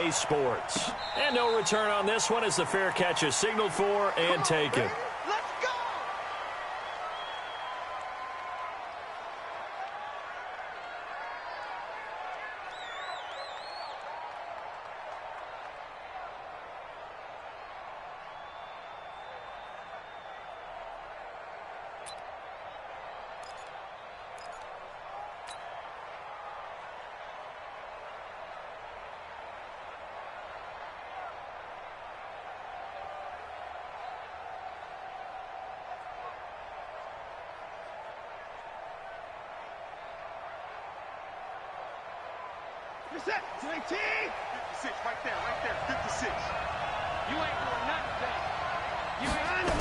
EA Sports. And no return on this one as the fair catch is signaled for and taken. Set, 19! 56, right there, 56. You ain't doing nothing. You ain't.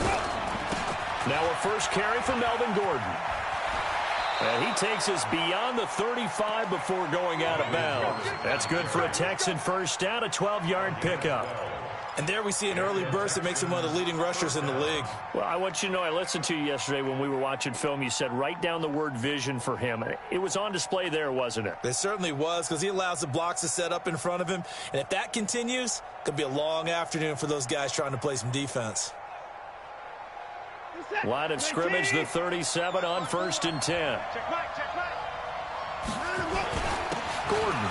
Now a first carry for Melvin Gordon. And he takes us beyond the 35 before going out of bounds. That's good for a Texan first down, a 12-yard pickup. And there we see an early burst that makes him one of the leading rushers in the league. Well, I want you to know, I listened to you yesterday when we were watching film. You said write down the word vision for him. It was on display there, wasn't it? It certainly was, because he allows the blocks to set up in front of him. And if that continues, it could be a long afternoon for those guys trying to play some defense. Line of scrimmage, the 37 on 1st and 10. Gordon.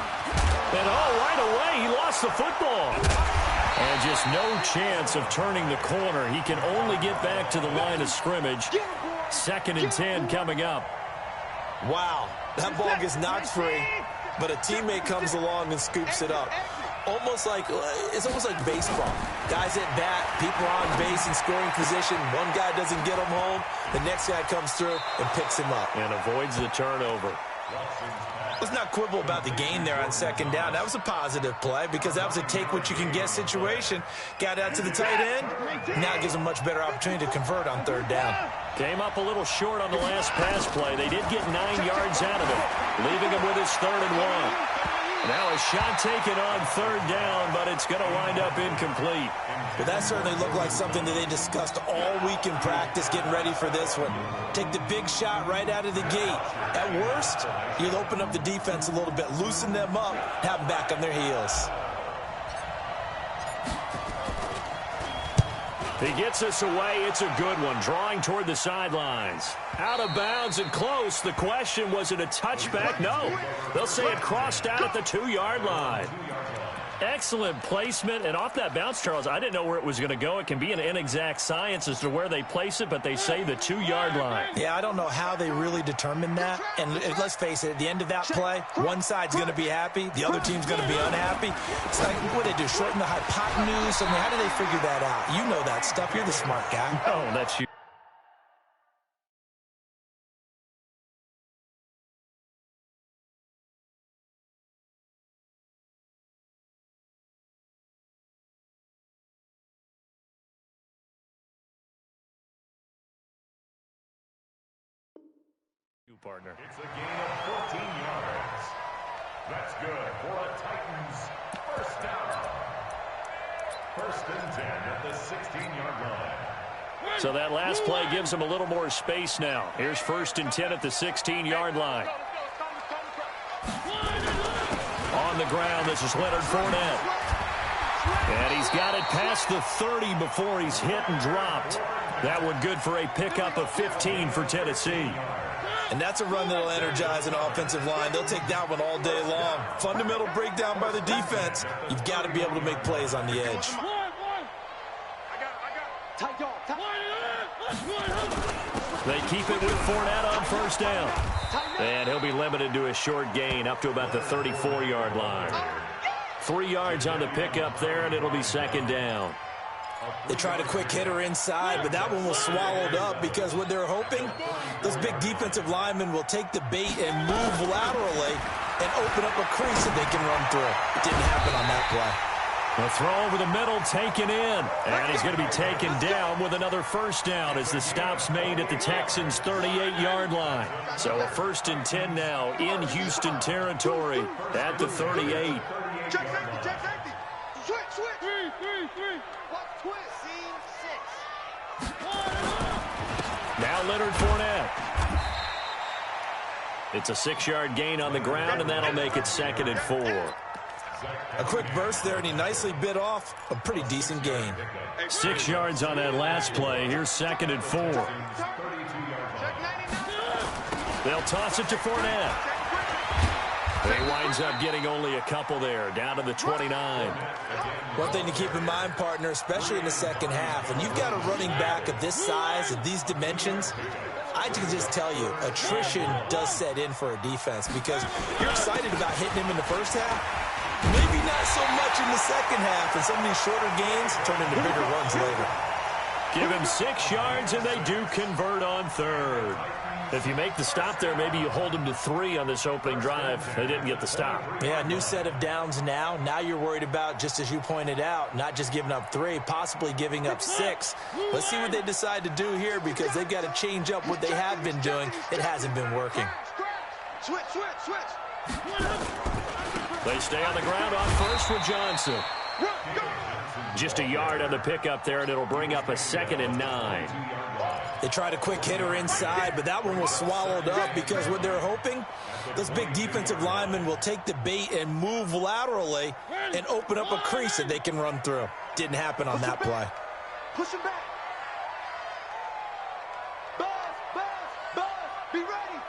And right away, he lost the football. And just no chance of turning the corner. He can only get back to the line of scrimmage. 2nd and 10 coming up. Wow, that ball gets knocked free, but a teammate comes along and scoops it up. It's almost like baseball. Guys at bat, people are on base in scoring position. One guy doesn't get him home. The next guy comes through and picks him up. And avoids the turnover. Let's not quibble about the gain there on 2nd down. That was a positive play because that was a take-what-you-can-get situation. Got out to the tight end. Now it gives him a much better opportunity to convert on 3rd down. Came up a little short on the last pass play. They did get 9 yards out of it, leaving him with his 3rd and 1. Now a shot taken on 3rd down, but it's going to wind up incomplete. But that certainly looked like something that they discussed all week in practice, getting ready for this one. Take the big shot right out of the gate. At worst, you'll open up the defense a little bit, loosen them up, have them back on their heels. He gets us away. It's a good one. Drawing toward the sidelines. Out of bounds and close. The question, was it a touchback? No. They'll say it crossed out at the 2-yard line. Excellent placement. And off that bounce, Charles, I didn't know where it was going to go. It can be an inexact science as to where they place it, but they say the 2-yard line. Yeah, I don't know how they really determined that. And let's face it, at the end of that play, one side's going to be happy, the other team's going to be unhappy. It's like, what do they do, shorten the hypotenuse? I mean, how do they figure that out? You know that stuff. You're the smart guy. No, that's you. Partner. It's a gain of 14 yards. That's good for a Titans first down. 1st and 10 at the 16-yard line. So that last play gives them a little more space now. Here's 1st and 10 at the 16-yard line. On the ground, this is Leonard Fournette. And he's got it past the 30 before he's hit and dropped. That one good for a pickup of 15 for Tennessee. And that's a run that'll energize an offensive line. They'll take that one all day long. Fundamental breakdown by the defense. You've got to be able to make plays on the edge. They keep it with Fournette on 1st down. And he'll be limited to a short gain up to about the 34-yard line. 3 yards on the pickup there, and it'll be 2nd down. They tried a quick hitter inside, but that one was swallowed up because what they're hoping, those big defensive linemen will take the bait and move laterally and open up a crease that they can run through. It didn't happen on that play. A throw over the middle taken in. And he's going to be taken down with another 1st down as the stop's made at the Texans' 38-yard line. So a 1st and 10 now in Houston territory at the 38. Check safety. Switch. 3. Now Leonard Fournette. It's a 6-yard gain on the ground, and that'll make it 2nd and 4. A quick burst there, and he nicely bit off a pretty decent gain. 6 yards on that last play. Here's 2nd and 4. They'll toss it to Fournette. He winds up getting only a couple there, down to the 29. One thing to keep in mind, partner, especially in the second half, and you've got a running back of this size and these dimensions, I can just tell you, attrition does set in for a defense because you're excited about hitting him in the first half. Maybe not so much in the second half, and some of these shorter gains turn into bigger runs later. Give him 6 yards, and they do convert on 3rd. If you make the stop there, maybe you hold them to 3 on this opening drive. They didn't get the stop. Yeah, new set of downs now. Now you're worried about, just as you pointed out, not just giving up 3, possibly giving up 6. Let's see what they decide to do here because they've got to change up what they have been doing. It hasn't been working. Switch. They stay on the ground on 1st with Johnson. Just a yard on the pickup there, and it'll bring up a 2nd and 9. They tried a quick hitter inside, but that one was swallowed up because what they're hoping, those big defensive linemen will take the bait and move laterally and open up a crease that they can run through. Didn't happen on that play. Push him back. Buzz. Be ready.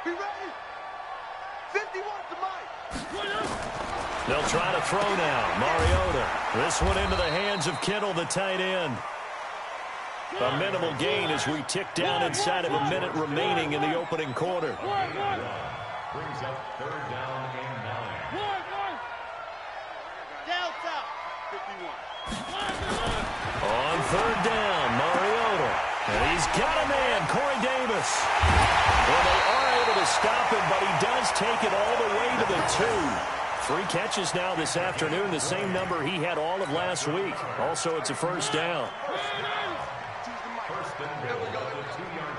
51 to Mike. They'll try to throw now. Mariota. This one into the hands of Kittle, the tight end. A minimal gain as we tick down inside of a minute remaining in the opening quarter. Brings up 3rd down and 9. Delta. 51. On 3rd down, Mariota. And he's got a man, Corey Davis. Well, they are able to stop him, but he does take it all the way to the 2. 3 catches now this afternoon, the same number he had all of last week. Also, it's a 1st down.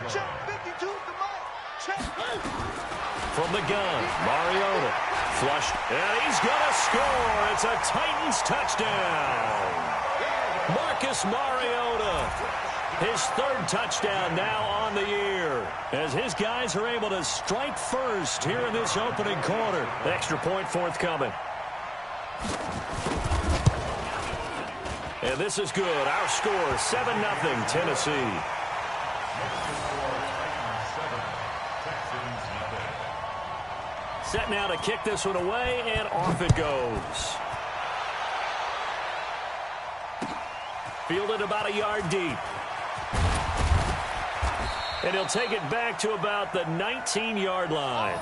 Check 52 to Mike. Check. From the gun, Mariota. Flushed, and he's going to score. It's a Titans touchdown. Marcus Mariota. His 3rd touchdown now on the year as his guys are able to strike first here in this opening quarter. Extra point forthcoming. And this is good. Our score, 7-0 Tennessee. Set now to kick this one away, and off it goes. Fielded about a yard deep. And he'll take it back to about the 19-yard line.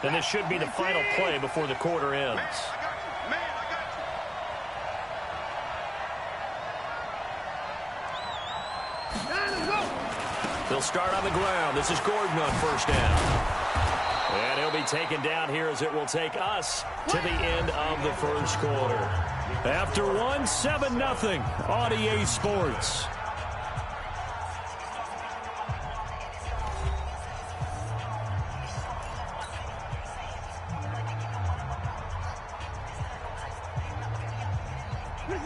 And this should be the final play before the quarter ends. They'll start on the ground. This is Gordon on 1st down. And he'll be taken down here as it will take us to the end of the 1st quarter. After 1, 7-0 on EA Sports.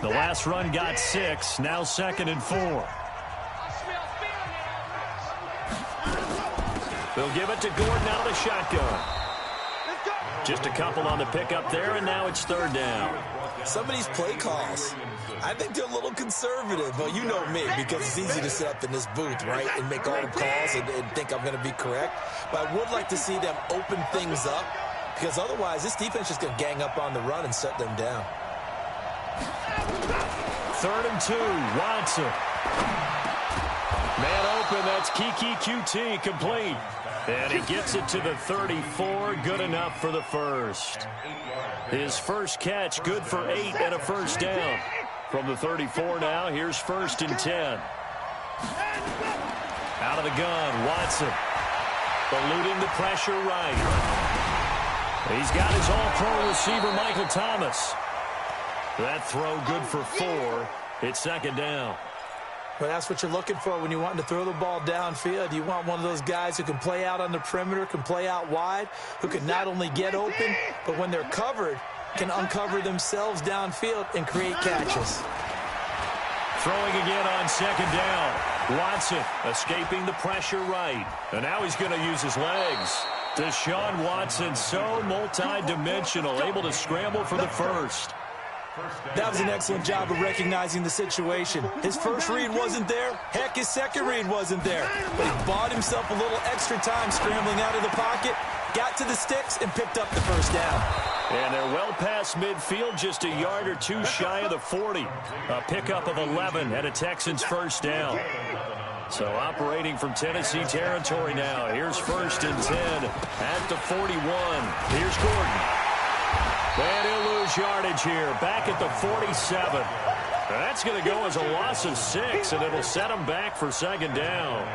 The last run got 6, now 2nd and 4. They'll give it to Gordon out of the shotgun. Just a couple on the pickup there, and now it's 3rd down. Some of these play calls, I think they're a little conservative. But you know me, because it's easy to sit up in this booth, right, and make all the calls and think I'm going to be correct. But I would like to see them open things up, because otherwise this defense is going to gang up on the run and shut them down. 3rd and 2, Watson. Man open, that's Kiki QT, complete. And he gets it to the 34, good enough for the 1st. His 1st catch, good for 8 and a 1st down. From the 34 now, here's 1st and 10. Out of the gun, Watson. Eluding the pressure right. He's got his all-pro receiver, Michael Thomas. That throw good for 4. It's 2nd down. Well, that's what you're looking for when you want to throw the ball downfield. You want one of those guys who can play out on the perimeter, can play out wide, who can not only get open, but when they're covered, can uncover themselves downfield and create catches. Throwing again on 2nd down. Watson escaping the pressure right. And now he's going to use his legs. Deshaun Watson, so multi-dimensional, able to scramble for the first. That was an excellent job of recognizing the situation. His first read wasn't there. Heck, his second read wasn't there. But he bought himself a little extra time scrambling out of the pocket, got to the sticks, and picked up the first down. And they're well past midfield, just a yard or two shy of the 40. A pickup of 11 and a Texans first down. So operating from Tennessee territory now. Here's 1st and 10 at the 41. Here's Gordon. And he'll lose yardage here, back at the 47. That's going to go as a loss of 6, and it'll set him back for 2nd down.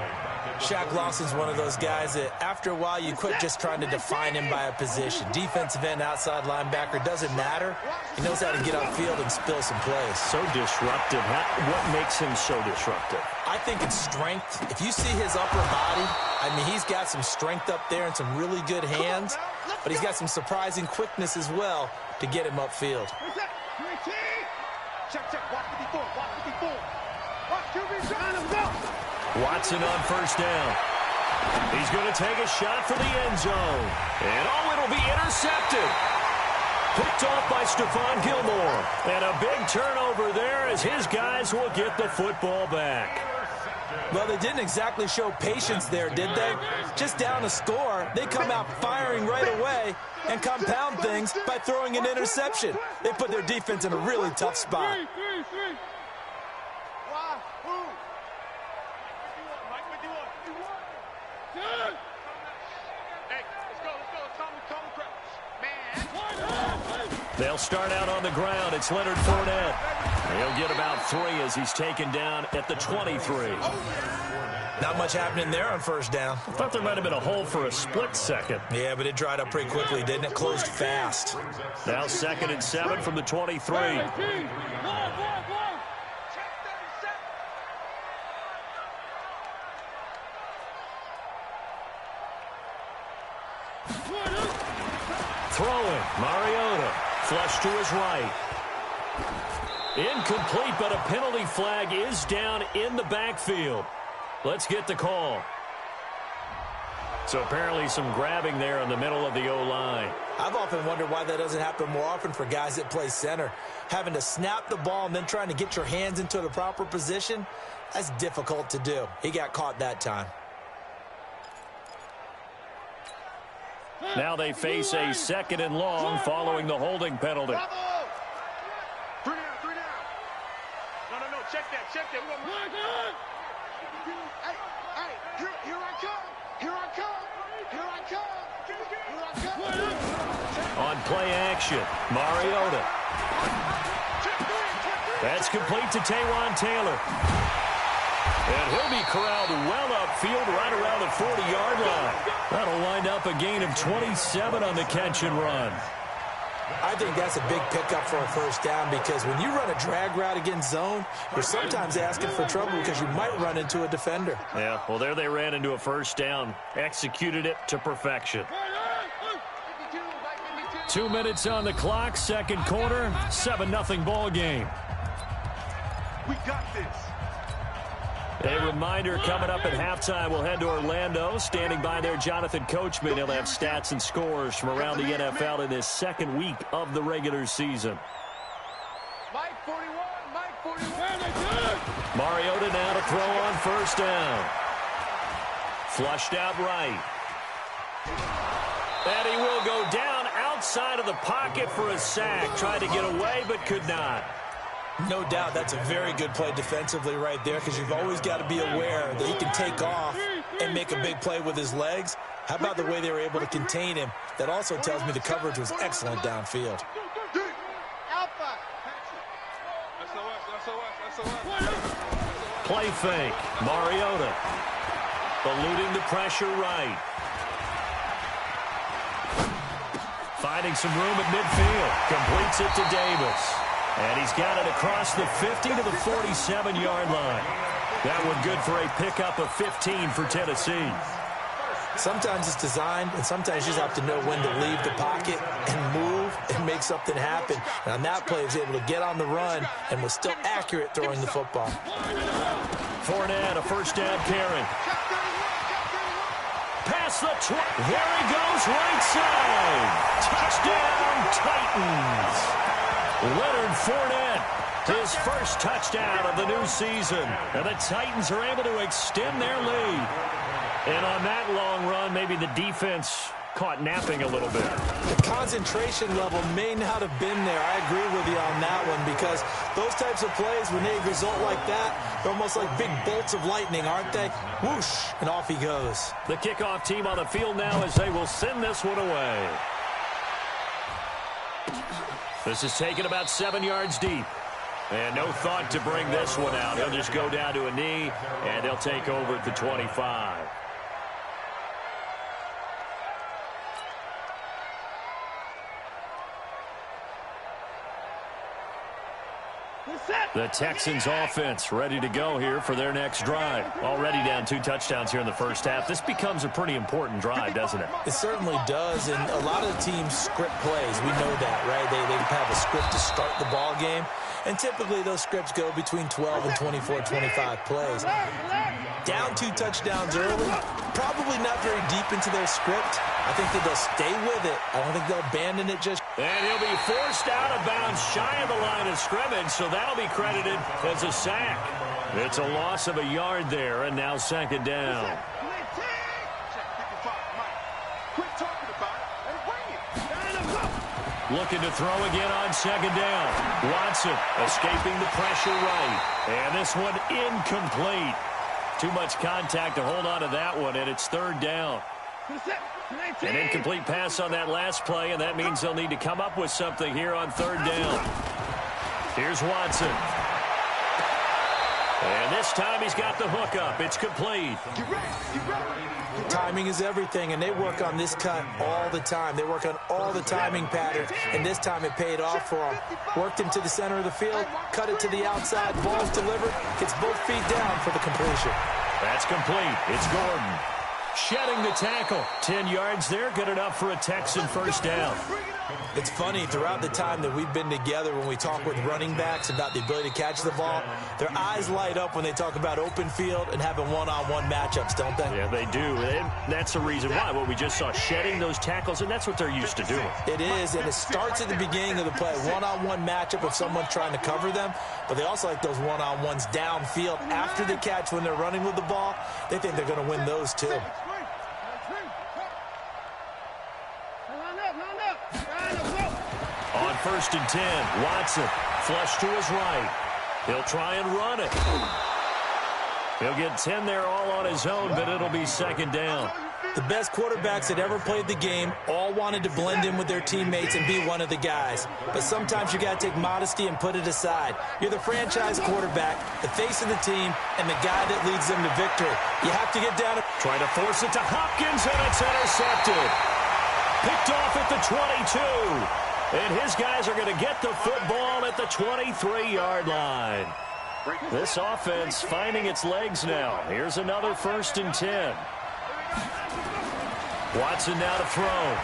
Shaq Lawson's one of those guys that after a while you quit just trying to define him by a position. Defensive end, outside linebacker, doesn't matter. He knows how to get upfield and spill some plays. So disruptive. What makes him so disruptive? I think it's strength. If you see his upper body, I mean, he's got some strength up there and some really good hands, but he's got some surprising quickness as well to get him upfield. Watson on 1st down. He's going to take a shot for the end zone. And, it'll be intercepted. Picked off by Stephon Gilmore. And a big turnover there as his guys will get the football back. Well, they didn't exactly show patience there, did they? Just down a score, they come out firing right away and compound things by throwing an interception. They put their defense in a really tough spot. They'll start out on the ground. It's Leonard Fournette. He'll get about 3 as he's taken down at the 23. Not much happening there on 1st down. I thought there might have been a hole for a split second. Yeah, but it dried up pretty quickly, didn't it? Closed fast. Now 2nd and 7 from the 23. Throwing, Mariota, flush to his right. Incomplete, but a penalty flag is down in the backfield. Let's get the call. So apparently some grabbing there in the middle of the O-line. I've often wondered why that doesn't happen more often for guys that play center. Having to snap the ball and then trying to get your hands into the proper position, that's difficult to do. He got caught that time. Now they face a 2nd and long following the holding penalty. 3 down. No, check that. Here I come. On play action, Mariota. That's complete to Taywan Taylor. And he'll be corralled well upfield right around the 40-yard line. That'll wind up a gain of 27 on the catch and run. I think that's a big pickup for a 1st down because when you run a drag route against zone, you're sometimes asking for trouble because you might run into a defender. Yeah, well, there they ran into a 1st down. Executed it to perfection. 2 minutes on the clock, 2nd quarter, 7-0 ball game. We got this. A reminder coming up at halftime, we'll head to Orlando. Standing by there, Jonathan Coachman. He'll have stats and scores from around the NFL in this 2nd week of the regular season. Mike 41. Mariota now to throw on 1st down. Flushed out right. And he will go down outside of the pocket for a sack. Tried to get away, but could not. No doubt that's a very good play defensively right there because you've always got to be aware that he can take off and make a big play with his legs. How about the way they were able to contain him? That also tells me the coverage was excellent downfield. Play fake. Mariota eluding the pressure right. Finding some room at midfield. Completes it to Davis. And he's got it across the 50 to the 47-yard line. That one good for a pickup of 15 for Tennessee. Sometimes it's designed, and sometimes you just have to know when to leave the pocket and move and make something happen. And on that play, he was able to get on the run and was still accurate throwing the football. Fournette, a first down carry. Past the 20. There he goes, right side. Touchdown, Titans. Leonard Fournette, his first touchdown of the new season. And the Titans are able to extend their lead. And on that long run, maybe the defense caught napping a little bit. The concentration level may not have been there. I agree with you on that one, because those types of plays, when they result like that, they're almost like big bolts of lightning, aren't they? Whoosh, and off he goes. The kickoff team on the field now as they will send this one away. This is taken about 7 yards deep. And no thought to bring this one out. He'll just go down to a knee, and they'll take over at the 25. The Texans offense ready to go here for their next drive. Already down 2 touchdowns here in the first half. This becomes a pretty important drive, doesn't it? It certainly does, and a lot of the teams script plays. We know that, right? They have a script to start the ball game, and typically those scripts go between 12 and 24, 25 plays. Down 2 touchdowns early, probably not very deep into their script. I think that they'll stay with it. I don't think they'll abandon it just. And he'll be forced out of bounds shy of the line of scrimmage, so that'll be credited as a sack. It's a loss of a yard there, and now second down. Looking to throw again on second down. Watson escaping the pressure right. And this one incomplete. Too much contact to hold on to that one, and it's third down. An incomplete pass on that last play, and that means they'll need to come up with something here on third down. Here's Watson. And this time he's got the hook up. It's complete. Timing is everything, and they work on this cut all the time. They work on all the timing patterns, and this time it paid off for them. Worked him to the center of the field, cut it to the outside, ball's delivered, gets both feet down for the completion. That's complete. It's Gordon. Shedding the tackle. 10 yards there, good enough for a Texan first down. It's funny, throughout the time that we've been together, when we talk with running backs about the ability to catch the ball, their eyes light up when they talk about open field and having one-on-one matchups, don't they? Yeah, they do. And that's the reason why. What we just saw, shedding those tackles, and that's what they're used to doing. It is, and it starts at the beginning of the play. One-on-one matchup if someone's trying to cover them, but they also like those one-on-ones downfield after the catch when they're running with the ball. They think they're going to win those too. On 1st and 10, Watson flush to his right. He'll try and run it. He'll get 10 there all on his own, but it'll be second down. The best quarterbacks that ever played the game all wanted to blend in with their teammates and be one of the guys. But sometimes you got to take modesty and put it aside. You're the franchise quarterback, the face of the team, and the guy that leads them to victory. You have to get down. Trying to force it to Hopkins, and it's intercepted. Picked off at the 22. And his guys are going to get the football at the 23-yard line. This offense finding its legs now. Here's another 1st and 10. Watson now to throw.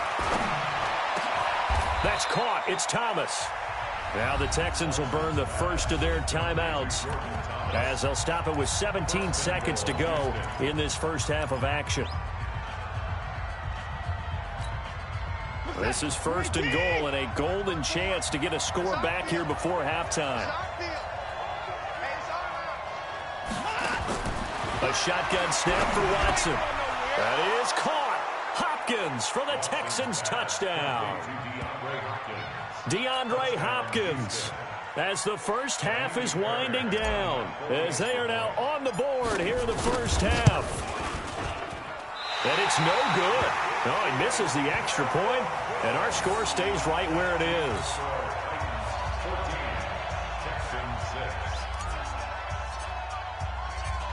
That's caught. It's Thomas. Now the Texans will burn the first of their timeouts as they'll stop it with 17 seconds to go in this first half of action. This is 1st and goal, and a golden chance to get a score back here before halftime. A shotgun snap for Watson. That is caught. Hopkins for the Texans touchdown. DeAndre Hopkins as the first half is winding down, as they are now on the board here in the first half. And it's no good. No, he misses the extra point, and our score stays right where it is.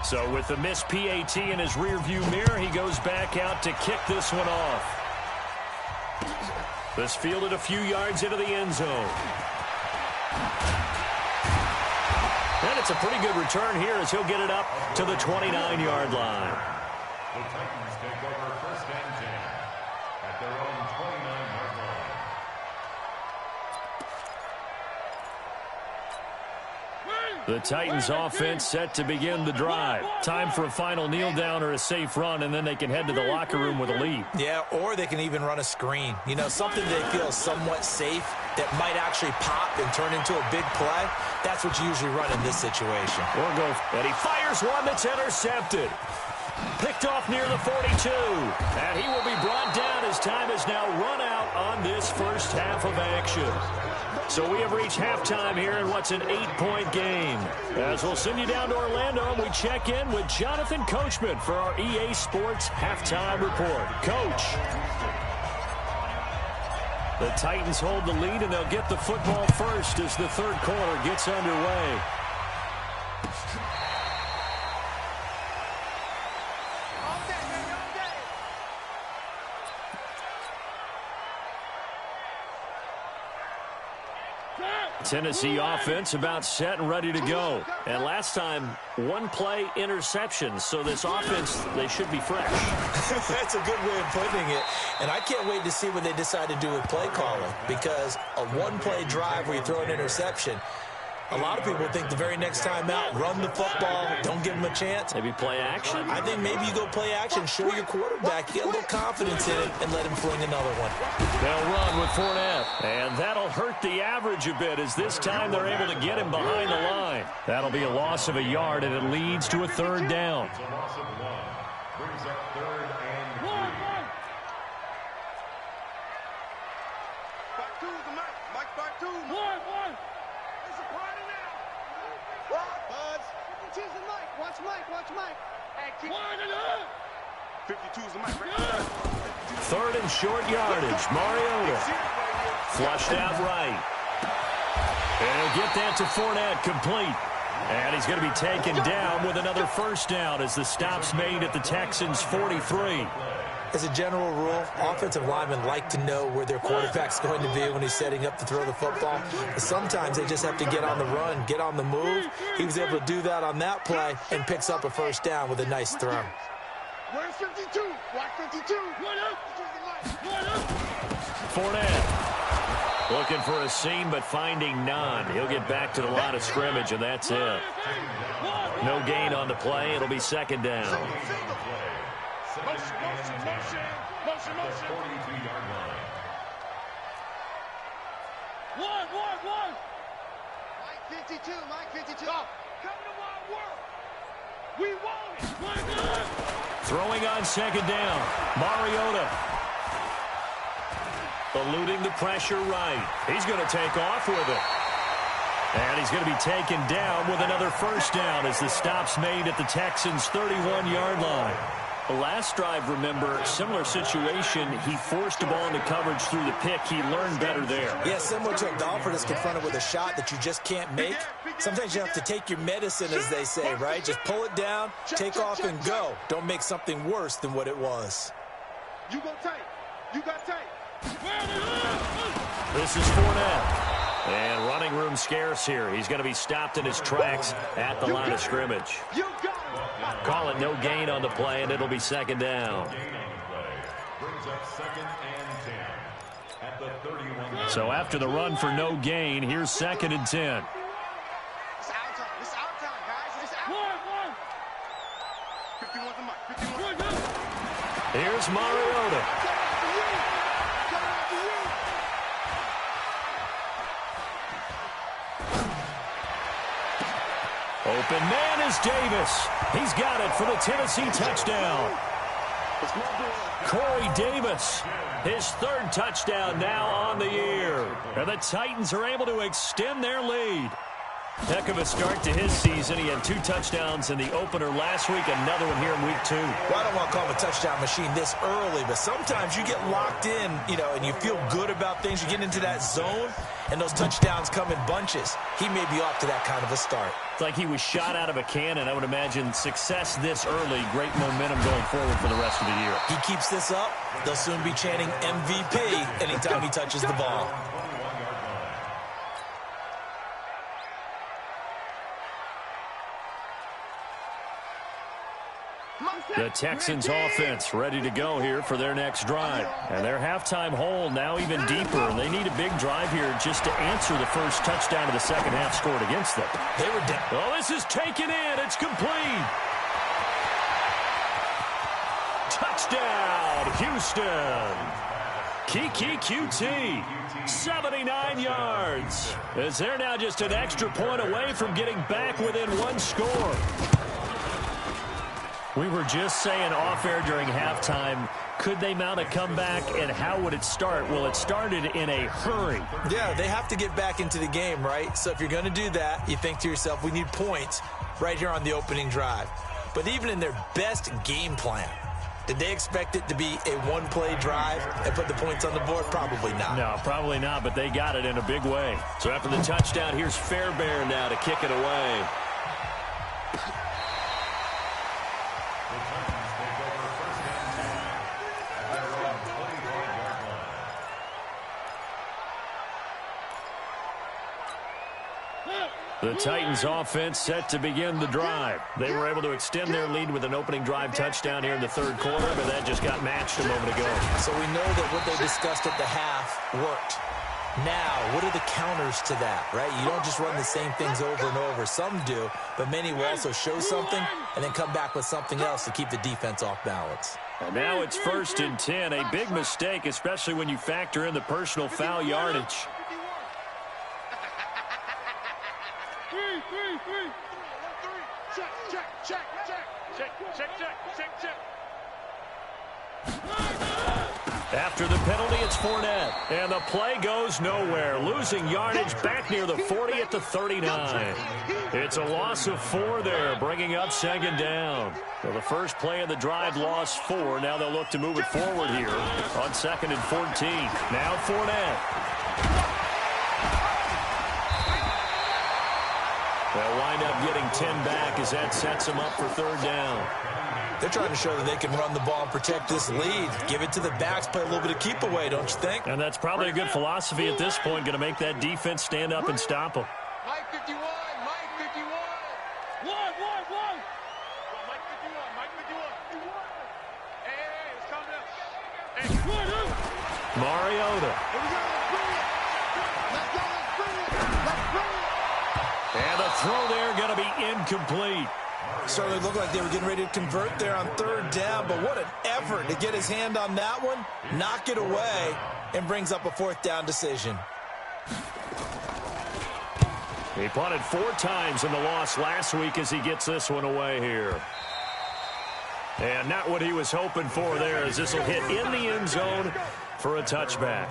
So with the missed PAT in his rearview mirror, he goes back out to kick this one off. This fielded a few yards into the end zone. And it's a pretty good return here as he'll get it up to the 29-yard line. The Titans take over 1st and 10 at their own 29-yard line. The Titans offense set to begin the drive. Time for a final kneel down or a safe run, and then they can head to the locker room with a lead. Yeah, or they can even run a screen. You know, something they feel is somewhat safe that might actually pop and turn into a big play. That's what you usually run in this situation. And he fires one that's intercepted. Picked off near the 42. And he will be brought down as time has now run out on this first half of action. So we have reached halftime here in what's an 8-point game. As we'll send you down to Orlando, and we check in with Jonathan Coachman for our EA Sports Halftime Report. Coach. The Titans hold the lead, and they'll get the football first as the third quarter gets underway. Tennessee offense about set and ready to go. And last time, one play interception. So this offense, they should be fresh. That's a good way of putting it. And I can't wait to see what they decide to do with play calling. Because a one-play drive where you throw an interception, a lot of people think the very next time out, run the football, don't give them a chance. Maybe play action? I think maybe you go play action, show your quarterback, get a little confidence in it, and let him fling another one. They'll run with Fournette. And that'll hurt the average a bit as this time they're able to get him behind the line. That'll be a loss of a yard, and it leads to a third down. It's a loss of 1. Brings up 3rd and 3. Back two, the Mike. Mike, back two. One. It's a party now. Buzz. 52's the Mike. Watch Mike. Hey, keep 52's the Mike. Right? Third and short yardage. Mariota flushed out right. And he'll get that to Fournette, complete. And he's going to be taken down with another first down as the stop's made at the Texans' 43. As a general rule, offensive linemen like to know where their quarterback's going to be when he's setting up to throw the football. But sometimes they just have to get on the run, get on the move. He was able to do that on that play and picks up a first down with a nice throw. Where's 52? Watch 52. Fournette looking for a seam but finding none. He'll get back to the line of scrimmage, and that's it. No gain on the play. It'll be second down. Motion. 42-yard line. One. Mike 52. Come to Wild World. We want it. Throwing on second down. Mariota eluding the pressure right. He's going to take off with it. And he's going to be taken down with another first down as the stop's made at the Texans' 31-yard line. The last drive, remember, similar situation. He forced the ball into coverage through the pick. He learned better there. Yeah, similar to a golfer that's confronted with a shot that you just can't make. Sometimes you have to take your medicine, as they say, right? Just pull it down, take off, and go. Don't make something worse than what it was. You go tight. You got tight. This is Fournette. And running room scarce here. He's going to be stopped in his tracks at the line of scrimmage. You got it. Call it no gain on the play, and it'll be second down. Brings up 2nd and 10 at the 31. So after the run for no gain, here's 2nd and 10. It's our time. It's our time, guys. It's our time. 51's the Mike. 51. Here's Mariota. Open man is Davis. He's got it for the Tennessee touchdown. Corey Davis, his 3rd touchdown now on the year. And the Titans are able to extend their lead. Heck of a start to his season. He had 2 touchdowns in the opener last week, another one here in week 2. Well, I don't want to call him a touchdown machine this early, but sometimes you get locked in, and you feel good about things. You get into that zone, and those touchdowns come in bunches. He may be off to that kind of a start. It's like he was shot out of a cannon. I would imagine success this early, great momentum going forward for the rest of the year. He keeps this up, they'll soon be chanting MVP anytime he touches the ball. The Texans offense ready to go here for their next drive. And their halftime hole now even deeper. They need a big drive here just to answer the first touchdown of the second half scored against them. They were down. Oh, this is taken in. It's complete. Touchdown, Houston. Kiki QT, 79 yards. As they're now just an extra point away from getting back within one score. We were just saying off-air during halftime, could they mount a comeback, and how would it start? Well, it started in a hurry. Yeah, they have to get back into the game, right? So if you're going to do that, you think to yourself, we need points right here on the opening drive. But even in their best game plan, did they expect it to be a one-play drive and put the points on the board? Probably not. No, probably not, but they got it in a big way. So after the touchdown, here's Fairbairn now to kick it away. The Titans offense set to begin the drive. They were able to extend their lead with an opening drive touchdown here in the third quarter, but that just got matched a moment ago. So we know that what they discussed at the half worked. Now, what are the counters to that, right? You don't just run the same things over and over. Some do, but many will also show something and then come back with something else to keep the defense off balance. And now it's 1st and 10, a big mistake, especially when you factor in the personal foul yardage. After the penalty, it's Fournette. And the play goes nowhere. Losing yardage back near the 40 at the 39. It's a loss of 4 there, bringing up second down. So the first play of the drive lost 4. Now they'll look to move it forward here on 2nd and 14. Now Fournette. They'll wind up getting 10 back as that sets them up for third down. They're trying to show that they can run the ball and protect this lead. Give it to the backs, play a little bit of keep away, don't you think? And that's probably a good philosophy at this point, going to make that defense stand up and stop them. Mike 51, Mike 51. One. Mike 51, Mike 51. Hey, let's calm down. Hey, Mariota. Here we go, let's bring it. Let's bring it. And the throw there going to be incomplete. Certainly looked like they were getting ready to convert there on third down, but what an effort to get his hand on that one, knock it away, and brings up a 4th down decision. He punted 4 times in the loss last week as he gets this one away here. And not what he was hoping for there, as this will hit in the end zone for a touchback.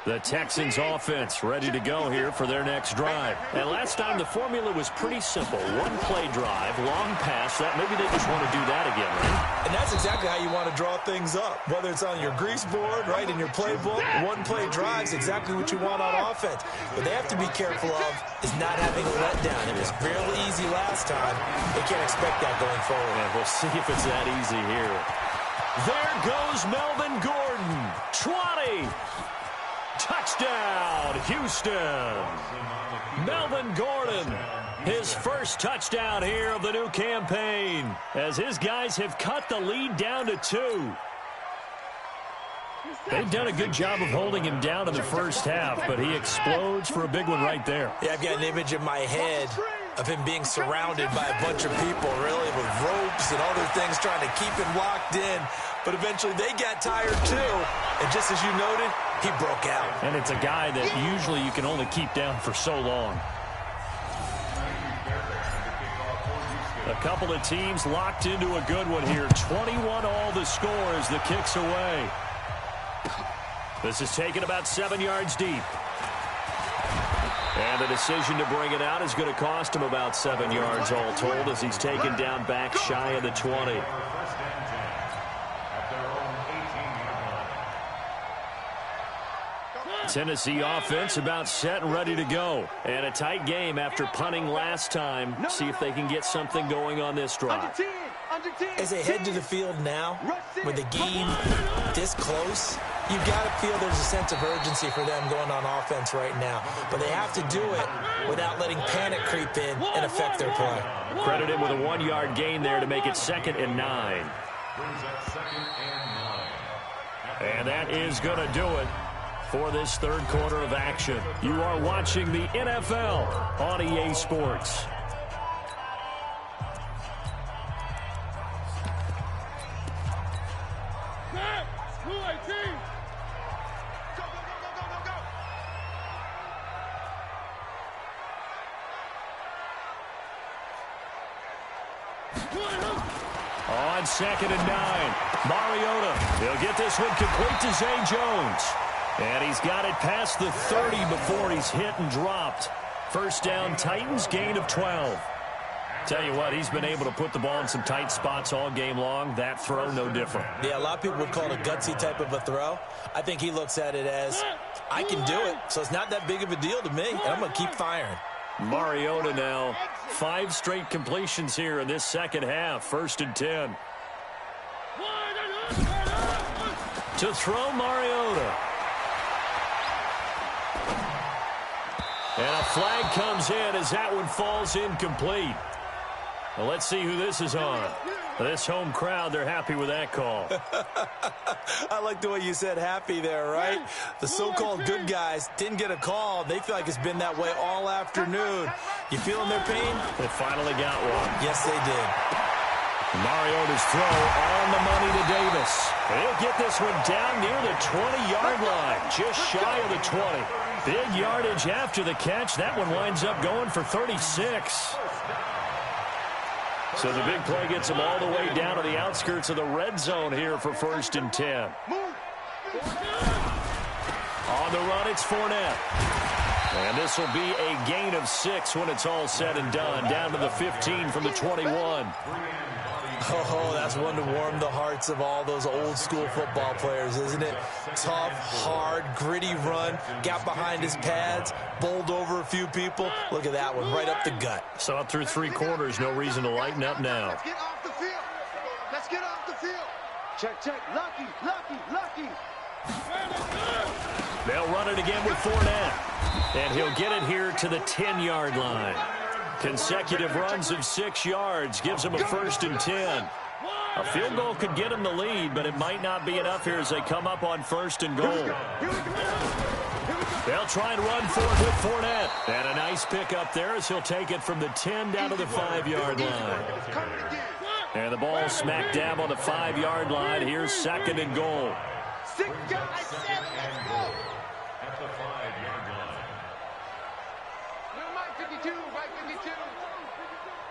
The Texans offense ready to go here for their next drive. And last time the formula was pretty simple. One-play drive, long pass. That maybe they just want to do that again, right? And that's exactly how you want to draw things up. Whether it's on your grease board, right, in your playbook, one-play drives exactly what you want on offense. What they have to be careful of is not having a letdown. It was fairly easy last time. They can't expect that going forward. And we'll see if it's that easy here. There goes Melvin Gordon. 20. Touchdown, Houston. Melvin Gordon, his first touchdown here of the new campaign, as his guys have cut the lead down to 2. They've done a good job of holding him down in the first half, but he explodes for a big one right there. Yeah, I've got an image in my head of him being surrounded by a bunch of people, really, with ropes and other things trying to keep him locked in. But eventually they got tired too, and just as you noted, he broke out. And it's a guy that usually you can only keep down for so long. A couple of teams locked into a good one here. 21 all the score as the kick's away. This is taken about 7 yards deep. And the decision to bring it out is going to cost him about 7 yards all told, as he's taken down back shy of the 20. Tennessee offense about set and ready to go. And a tight game after punting last time. See if they can get something going on this drive. As they head to the field now, with the game this close, You've got to feel there's a sense of urgency for them going on offense right now. But they have to do it without letting panic creep in and affect their play. Credit him with a 1-yard gain there to make it 2nd and 9. And that is going to do it for this third quarter of action. You are watching the NFL on EA Sports. On 2nd and 9, Mariota. He'll get this one complete to Zay Jones. And he's got it past the 30 before he's hit and dropped. First down, Titans, gain of 12. Tell you what, he's been able to put the ball in some tight spots all game long. That throw, no different. Yeah, a lot of people would call it a gutsy type of a throw. I think he looks at it as, I can do it, so it's not that big of a deal to me, and I'm going to keep firing. Mariota now, 5 straight completions here in this second half. 1st and 10. To throw, Mariota. And a flag comes in as that one falls incomplete. Well, let's see who this is on. This home crowd, they're happy with that call. I like the way you said happy there, right? The so-called good guys didn't get a call. They feel like it's been that way all afternoon. You feeling their pain? They finally got one. Yes, they did. Mariota's throw on the money to Davis. He'll get this one down near the 20-yard line, just shy of the 20. Big yardage after the catch. That one winds up going for 36. So the big play gets him all the way down to the outskirts of the red zone here for 1st and 10. On the run, it's Fournette. And this will be a gain of 6 when it's all said and done, down to the 15 from the 21. Oh, that's one to warm the hearts of all those old-school football players, isn't it? Tough, hard, gritty run, got behind his pads, bowled over a few people. Look at that one, right up the gut. Saw it through 3 quarters, no reason to lighten up now. Let's get off the field. Let's get off the field. Check, check. Lucky, lucky, lucky. They'll run it again with Fournette. And he'll get it here to the 10-yard line. Consecutive runs of 6 yards gives him a 1st and 10. A field goal could get him the lead, but it might not be enough here as they come up on 1st and goal. They'll try and run for it with Fournette. And a nice pickup there as he'll take it from the 10 down to the 5-yard line. And the ball smack dab on the 5-yard line. Here's 2nd and goal. 6 guys, 7, let's go. At the 5-yard line. Little Mike 52, Mike 52.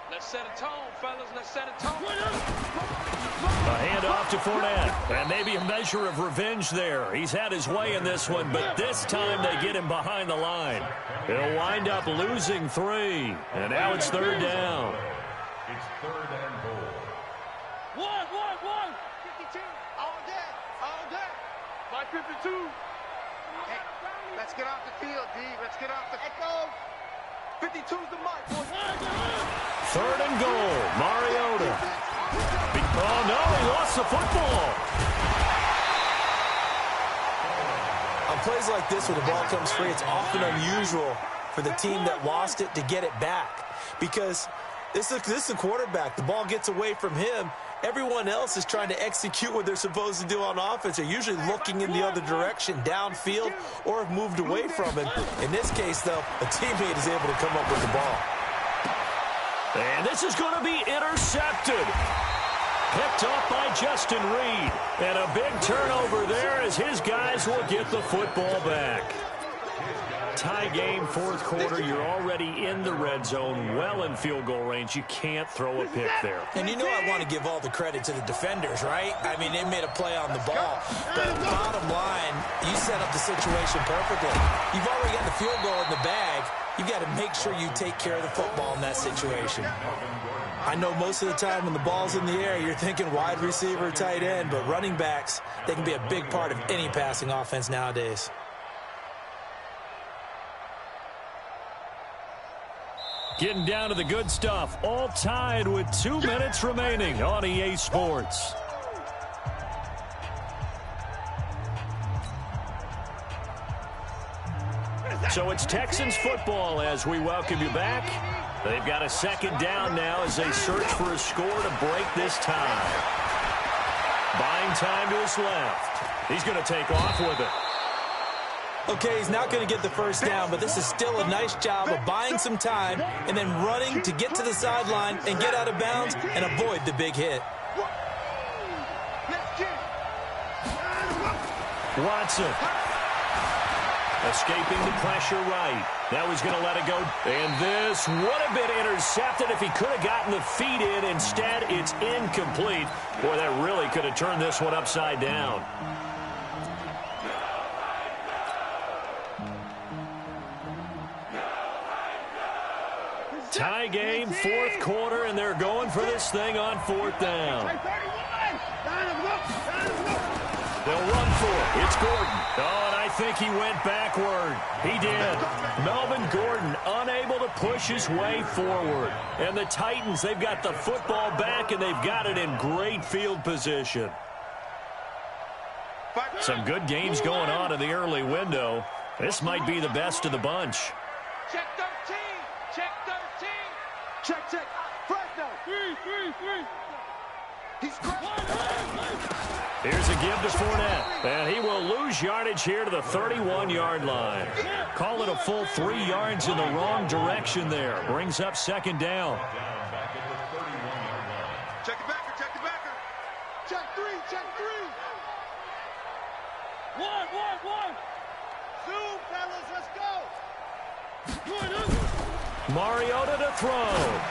Let's set a tone, fellas. Let's set a tone. A handoff to Fournette. And maybe a measure of revenge there. He's had his way in this one, but this time they get him behind the line. He'll wind up losing 3. And now it's 3rd down. It's 3rd and goal. 1. 52, all day, all day. Mike 52. Hey, let's get off the field, D. Let's get off the echo. 52's the mark, boys. 3rd and goal. Mariota. Oh, no, he lost the football. On plays like this where the ball comes free, it's often unusual for the team that lost it to get it back. Because this is the quarterback. The ball gets away from him. Everyone else is trying to execute what they're supposed to do on offense. They're usually looking in the other direction, downfield, or have moved away from him. In this case, though, a teammate is able to come up with the ball. And this is going to be intercepted. Picked off by Justin Reed. And a big turnover there as his guys will get the football back. Tie game, 4th quarter. You're already in the red zone, well in field goal range. You can't throw a pick there. And you know I want to give all the credit to the defenders, right? I mean, they made a play on the ball. But bottom line, you set up the situation perfectly. You've already got the field goal in the bag. You've got to make sure you take care of the football in that situation. I know most of the time when the ball's in the air, you're thinking wide receiver, tight end, but running backs, they can be a big part of any passing offense nowadays. Getting down to the good stuff. All tied with 2 minutes remaining on EA Sports. So it's Texans football as we welcome you back. They've got a second down now as they search for a score to break this tie. Buying time to his left. He's going to take off with it. Okay, he's not going to get the first down, but this is still a nice job of buying some time and then running to get to the sideline and get out of bounds and avoid the big hit. Watson. Escaping the pressure right. Now he's going to let it go. And this would have been intercepted if he could have gotten the feet in. Instead, it's incomplete. Boy, that really could have turned this one upside down. Tie game, fourth quarter, and they're going for this thing on fourth down. They'll run for it. It's Gordon. Oh, and I think he went backward. He did. Melvin Gordon unable to push his way forward. And the Titans, they've got the football back, and they've got it in great field position. Some good games going on in the early window. This might be the best of the bunch. Check 13. Check 13. Check, check. Flag now. Three. He's Here's a give to Fournette, and he will lose yardage here to the 31-yard line. Call it a full 3 yards in the wrong direction there. Brings up second down. Check the backer, check the backer. Check three. One. Zoom, fellas, let's go. Mariota to throw.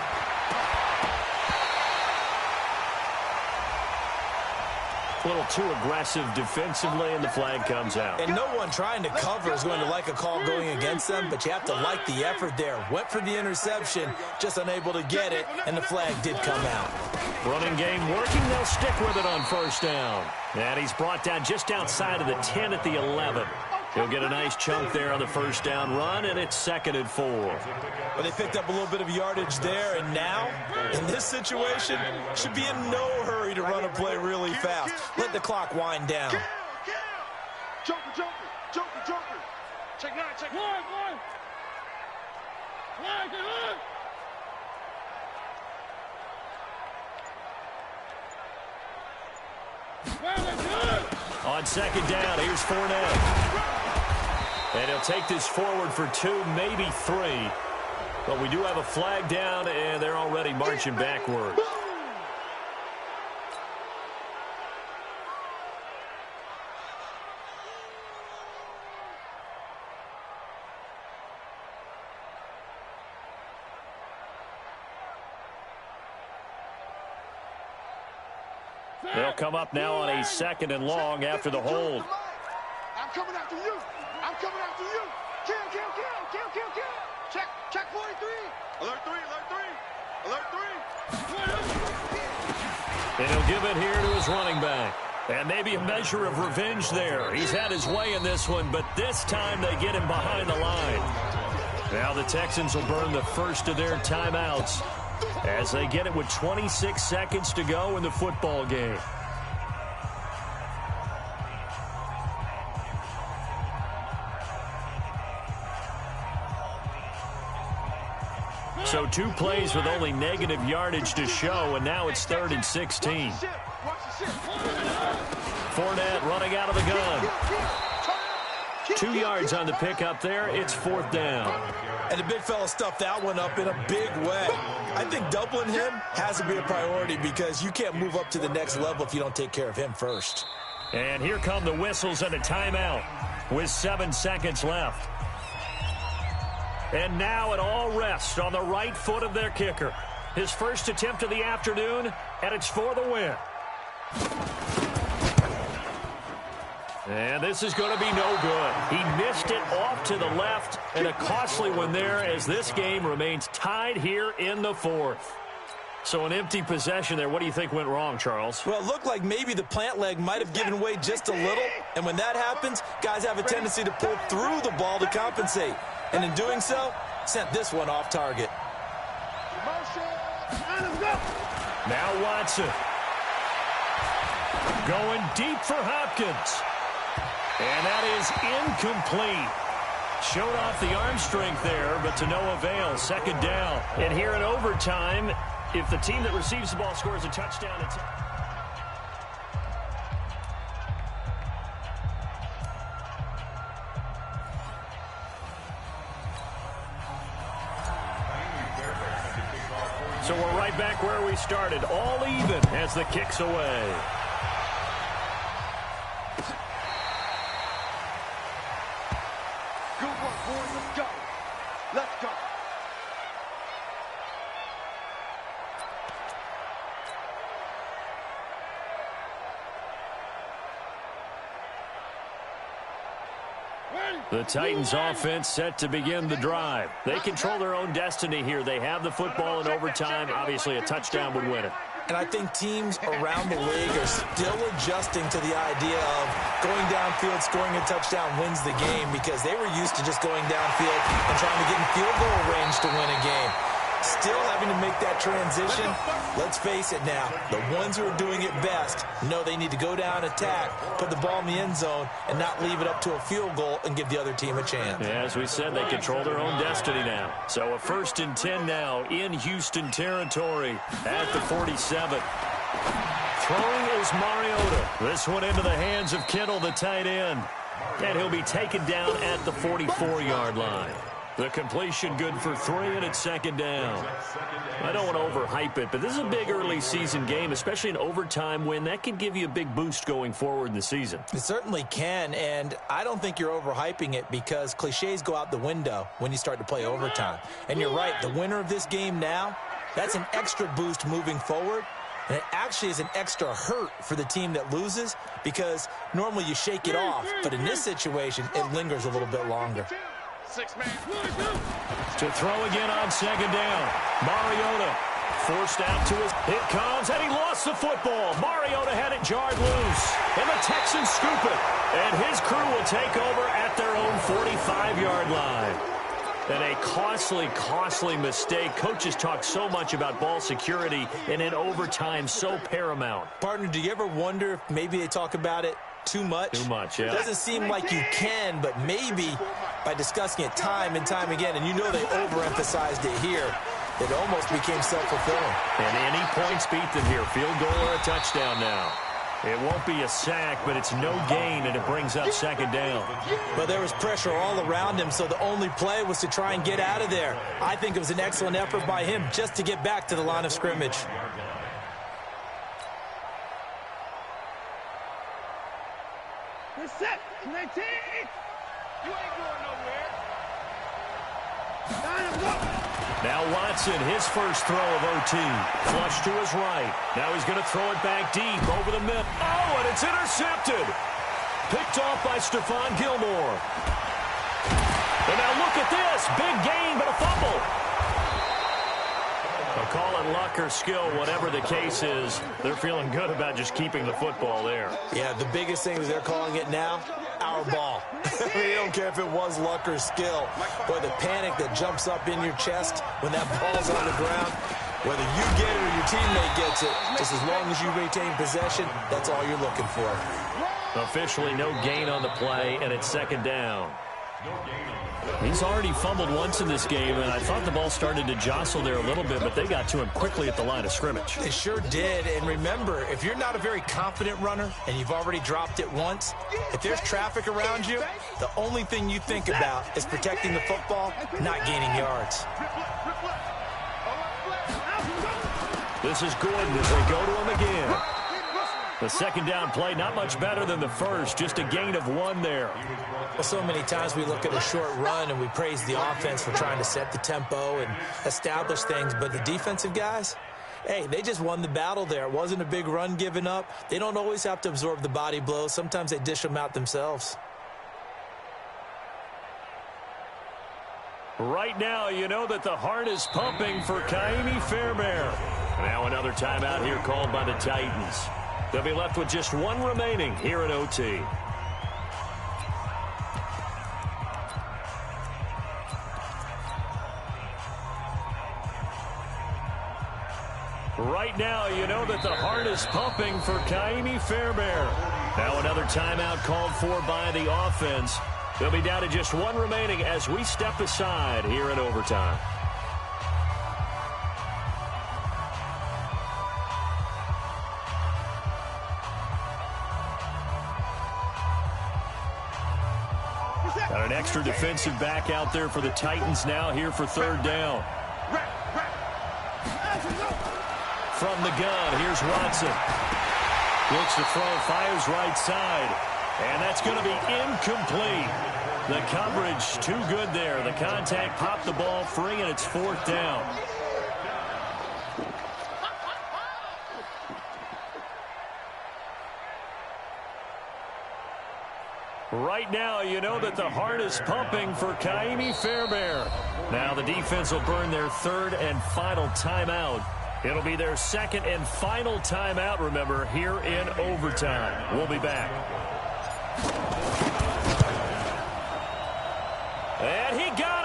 A little too aggressive defensively, and the flag comes out. And no one trying to cover is going to like a call going against them, but you have to like the effort there. Went for the interception, just unable to get it, and the flag did come out. Running game working. They'll stick with it on first down. And he's brought down just outside of the 10 at the 11. He'll get a nice chunk there on the first down run, and it's 2nd and 4. But they picked up a little bit of yardage there, and now, in this situation, should be in no hurry to run a play really fast. Let the clock wind down. Joker. Check 9. Check 9. On second down, here's Fournette. And he'll take this forward for 2, maybe 3. But we do have a flag down, and they're already marching backward. They'll come up now on a 2nd and long after the hold. I'm coming after you. Kill. Check 43. Alert 3. And he'll give it here to his running back. And maybe a measure of revenge there. He's had his way in this one, but this time they get him behind the line. Now the Texans will burn the first of their timeouts as they get it with 26 seconds to go in the football game. So 2 plays with only negative yardage to show, and now it's 3rd and 16. Fournette running out of the gun. 2 yards on the pickup there. It's 4th down. And the big fella stuffed that one up in a big way. I think doubling him has to be a priority because you can't move up to the next level if you don't take care of him first. And here come the whistles and a timeout with 7 seconds left. And now it all rests on the right foot of their kicker. His first attempt of the afternoon, and it's for the win. And this is going to be no good. He missed it off to the left, and a costly one there as this game remains tied here in the 4th. So an empty possession there. What do you think went wrong, Charles? Well, it looked like maybe the plant leg might have given way just a little, and when that happens, guys have a tendency to pull through the ball to compensate. And in doing so, sent this one off target. Now Watson. Going deep for Hopkins. And that is incomplete. Showed off the arm strength there, but to no avail. Second down. And here in overtime, if the team that receives the ball scores a touchdown, it's... So we're right back where we started, all even as the kick's away. Good work, boys. Let's go. Let's go. The Titans offense set to begin the drive. They control their own destiny here. They have the football in overtime. Obviously, a touchdown would win it. And I think teams around the league are still adjusting to the idea of going downfield, scoring a touchdown wins the game, because they were used to just going downfield and trying to get in field goal range to win a game. Still having to make that transition. Let's face it now, the ones who are doing it best know they need to go down, attack, put the ball in the end zone, and not leave it up to a field goal and give the other team a chance. Yeah, as we said, they control their own destiny now. So a 1st and 10 now in Houston territory at the 47. Throwing is Mariota. This one into the hands of Kittle, the tight end. And he'll be taken down at the 44-yard line. The completion good for 3, and it's second down. I don't want to overhype it, but this is a big early season game, especially an overtime win. That can give you a big boost going forward in the season. It certainly can, and I don't think you're overhyping it, because cliches go out the window when you start to play overtime. And you're right, the winner of this game now, that's an extra boost moving forward. And it actually is an extra hurt for the team that loses, because normally you shake it off, but in this situation, it lingers a little bit longer. To throw again on second down. Mariota forced out to his... It comes, and he lost the football. Mariota had it jarred loose, and the Texans scoop it. And his crew will take over at their own 45-yard line. And a costly mistake. Coaches talk so much about ball security, and in overtime, so paramount. Partner, do you ever wonder if maybe they talk about it too much? Too much, yeah. It doesn't seem like you can, but maybe by discussing it time and time again, and you know they overemphasized it here, it almost became self-fulfilling. And any points beat them here. Field goal or a touchdown now. It won't be a sack, but it's no gain, and it brings up second down. But there was pressure all around him, so the only play was to try and get out of there. I think it was an excellent effort by him just to get back to the line of scrimmage. We're set. 19. You ain't going nowhere. Now Watson, his first throw of OT. Flush to his right. Now he's going to throw it back deep over the middle. Oh, and it's intercepted. Picked off by Stephon Gilmore. And now look at this. Big gain, but a fumble. They'll call it luck or skill, whatever the case is. They're feeling good about just keeping the football there. Yeah, the biggest thing is they're calling it now, our ball. They don't care if it was luck or skill. Boy, the panic that jumps up in your chest when that ball's on the ground, whether you get it or your teammate gets it, just as long as you retain possession, that's all you're looking for. Officially no gain on the play, and it's second down. He's already fumbled once in this game, and I thought the ball started to jostle there a little bit, but they got to him quickly at the line of scrimmage. They sure did, and remember, if you're not a very confident runner and you've already dropped it once, if there's traffic around you, the only thing you think about is protecting the football, not gaining yards. This is Gordon as they go to him again. The second down play, not much better than the first, just a gain of 1 there. Well, so many times we look at a short run and we praise the offense for trying to set the tempo and establish things, but the defensive guys, hey, they just won the battle there. It wasn't a big run given up. They don't always have to absorb the body blows. Sometimes they dish them out themselves. Right now, you know that the heart is pumping for Kaimi Fairbairn. Now another timeout here called by the Titans. They'll be left with just 1 remaining here in OT. Right now, you know that the heart is pumping for Kaimi Fairbairn. Now another timeout called for by the offense. They'll be down to just one remaining as we step aside here in overtime. Got an extra defensive back out there for the Titans now here for third down. From the gun, here's Watson. Looks to throw, fires right side. And that's going to be incomplete. The coverage too good there. The contact popped the ball free, and it's fourth down. Right now, you know that the heart is pumping for Kaimi Fairbairn. Now the defense will burn their third and final timeout. It'll be their second and final timeout, remember, here in overtime. We'll be back. And he got